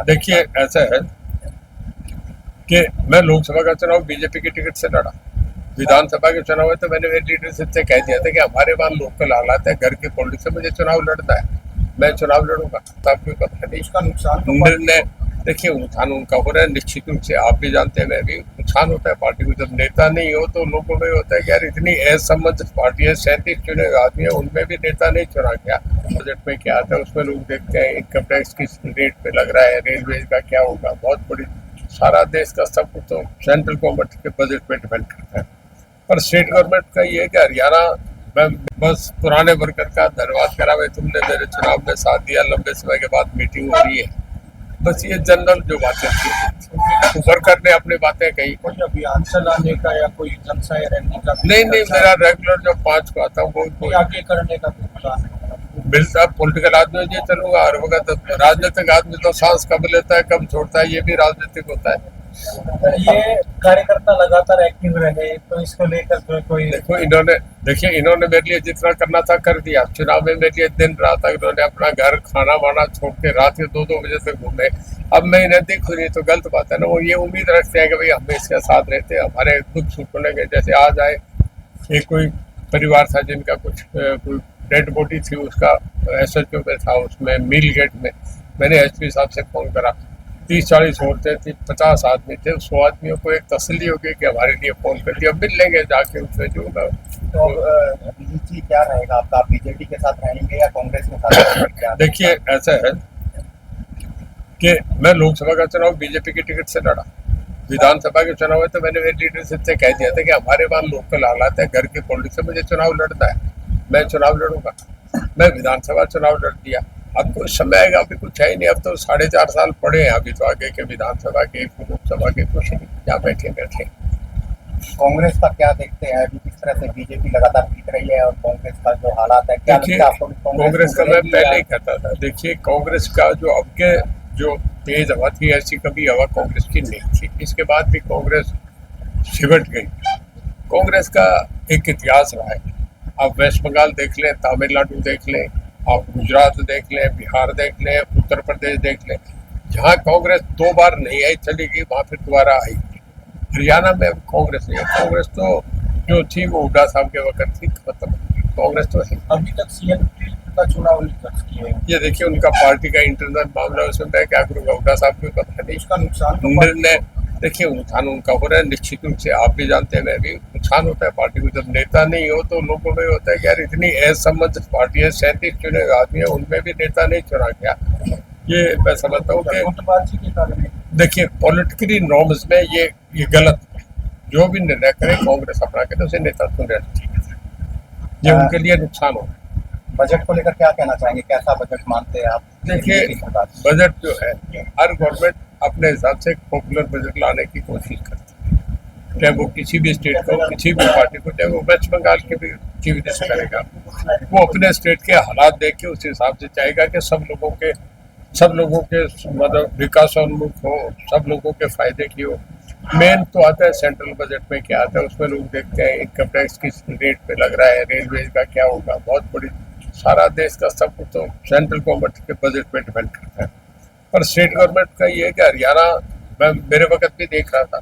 देखिए ऐसा है कि मैं लोकसभा का चुनाव बीजेपी की टिकट से लड़ा। विधानसभा के चुनाव में तो मैंने मेरी लीडरशिप से कह दिया था कि हमारे वहाँ लोकल हालात है, घर की पॉलिटिक्स से मुझे चुनाव लड़ना है, मैं चुनाव लड़ूंगा। तो आपको पता नहीं इसका नुकसान तो निर्णय देखिए नुकसान उनका हो रहा है, निश्चित रूप से आप भी जानते हैं, मैं भी। नुकसान होता है पार्टी को, जब नेता नहीं हो तो लोगों में होता है कि यार इतनी असमंजस पार्टी है, 37 चुने हुए आदमी है, उनमें भी नेता नहीं चुना गया। बजट में क्या आता है उसमें लोग देखते हैं इनकम टैक्स किस रेट पे लग रहा है, रेलवे का क्या होगा, बहुत बड़ी सारा देश का सब कुछ तो सेंट्रल गवर्नमेंट के बजट पे डिपेंड करता है। पर स्टेट गवर्नमेंट का ये है कि हरियाणा में बस पुराने वर्कर का धन्यवाद करा, भाई तुमने मेरे चुनाव में साथ दिया, लंबे समय के बाद मीटिंग हो रही है, बस ये जनरल जो बातें थी वर्कर ने अपनी बातें कही। कोई अभियान चलाने का या कोई जनता रैली का नहीं, मेरा रेगुलर जो 5 को आता हूँ वो आगे करने का प्लान मिलता पॉलिटिकल आदमी ये चलूंगा हर वक्त। राजनीतिक आदमी तो सांस कब लेता है कब छोड़ता है, ये भी राजनीतिक होता है। ये कार्यकर्ता लगातार एक्टिव रहे तो इसको लेकर कोई देखो इन्होंने मेरे लिए जितना करना था कर दिया। चुनाव में मेरे लिए दिन रात इन्होंने अपना घर खाना वाना छोड़ के रात के 2-2 बजे तक घूमे। अब मैं इन्हें दिखूं नहीं तो गलत बात है ना। वो ये उम्मीद रखते हैं कि भाई हम इसके साथ रहते, हमारे दुख सुख होने के। जैसे आज आए, एक कोई परिवार था जिनका कुछ कोई डेड बॉडी थी, उसका SHO में था, उसमें मिल गेट में। मैंने SP साहब से फोन करा, 30-40 औरतें थी, 50 आदमी थे। 100 आदमियों को एक तसल्ली हो गई कि हमारे लिए फोन कर दिया, मिल लेंगे जाके उससे जो होगा। तो रणनीति क्या रहेगा आपका? आप बीजेपी के साथ रहेंगे या कांग्रेस के साथ? देखिए ऐसा है कि मैं लोकसभा का चुनाव बीजेपी की टिकट से लड़ा। विधानसभा के चुनाव में तो मैंने मेरी लीडरशिप से कह दिया था कि हमारे वहाँ लोकल हालात है, घर की पॉलिटिक्स से मुझे चुनाव लड़ना है, मैं चुनाव लड़ूंगा। मैं विधानसभा चुनाव लड़ दिया। अब कुछ समय आएगा, अभी कुछ है ही नहीं। अब तो 4.5 साल पड़े हैं अभी तो आगे के विधानसभा के, लोकसभा के, कुछ नहीं, क्या बैठे। कांग्रेस का क्या देखते हैं अभी, किस तरह से बीजेपी लगातार जीत रही है और कांग्रेस का जो हालात है, क्या लगता है आपको? कांग्रेस का मैं पहले ही कहता था, देखिए कांग्रेस का जो अब के जो तेज हवा थी, ऐसी कभी हवा कांग्रेस की नहीं थी। इसके बाद भी कांग्रेस सिमट गई। कांग्रेस का एक इतिहास रहा है। आप वेस्ट बंगाल देख लें, तमिलनाडु देख लें, आप गुजरात देख लें, बिहार देख लें, उत्तर प्रदेश देख लें, जहाँ कांग्रेस 2 बार नहीं आई चली गई, वहाँ फिर दोबारा आई। हरियाणा में कांग्रेस नहीं है। कांग्रेस तो जो थी वो हुड्डा साहब के वक्त थी, खत्म। कांग्रेस तो है। अभी तक CM का चुनाव नहीं किए। ये देखिए उनका पार्टी का इंटरनल मामला, उसमें मैं क्या करूँगा, हुड्डा साहब को पता नहीं। इसका नुकसान निर्णय देखिए नुकसान उनका हो रहा है, निश्चित रूप से आप भी जानते हैं, मैं भी। नुकसान होता है पार्टी को, जब नेता नहीं हो तो लोगों में होता है कि यार इतनी असमंजस पार्टी है, 37 चुने हुए आदमी है, उनमें भी नेता नहीं चुना गया। ये मैं समझता हूँ कि देखिए पॉलिटिकली नॉर्म्स में ये गलत है। जो भी निर्णय करे कांग्रेस अपना करे, उसे नेता चुने, ठीक है, ये उनके लिए नुकसान हो। बजट को लेकर क्या कहना चाहेंगे, कैसा बजट मानते हैं आप? देखिए बजट जो है, हर गवर्नमेंट अपने हिसाब से पॉपुलर बजट लाने की कोशिश करती है, चाहे वो किसी भी स्टेट का हो, किसी भी पार्टी को। चाहे वो वेस्ट बंगाल के भी चीफ मिनिस्टर करेगा, वो अपने स्टेट के हालात देख के उस हिसाब से चाहेगा कि सब लोगों के मतलब विकासोन्मुख हो, सब लोगों के फायदे की हो। मेन तो आता है सेंट्रल बजट में क्या आता है, उसमें लोग देखते हैं इनकम टैक्स किस रेट पे लग रहा है, रेलवे का क्या होगा, बहुत बड़ी सारा देश का सब कुछ तो सेंट्रल गवर्नमेंट के बजट पे डिपेंड करता है। पर स्टेट गवर्नमेंट का ये है कि हरियाणा, मैं मेरे वक्त भी देख रहा था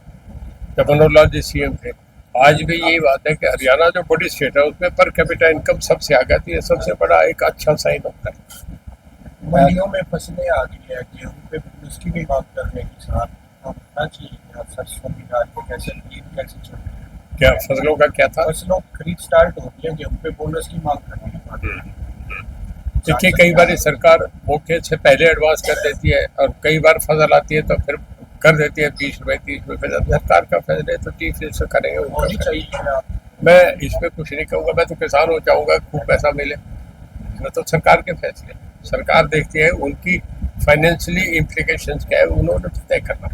जब मनोहर लाल जी CM थे, आज भी यही बात है कि हरियाणा जो बड़ी स्टेट है उसमें पर कैपिटा इनकम सबसे आगे आती है, सबसे बड़ा एक अच्छा साइन होता है। मंडियों में फसलें आ गई है, गेहूं पे उसकी भी बात करने के साथ सरसों की दाल कैसे चल रही है? क्या फसलों का क्या था? फसलों खरीद स्टार्ट हो गई है, गेहूं पे बोनस की मांग कर रही है। देखिए कई बार सरकार मौके से पहले एडवांस कर देती है और कई बार फसल आती है तो फिर कर देती है 20 रुपये 30 रुपये। सरकार का फैसला है तो 30 से करेंगे, होनी चाहिए। मैं इस पर कुछ नहीं कहूँगा। मैं तो किसान हो चाहूँगा खूब पैसा मिले, मैं तो सरकार के फैसले, सरकार देखती है उनकी फाइनेंशियली इम्प्लीकेशंस क्या है, उन्होंने तय करना।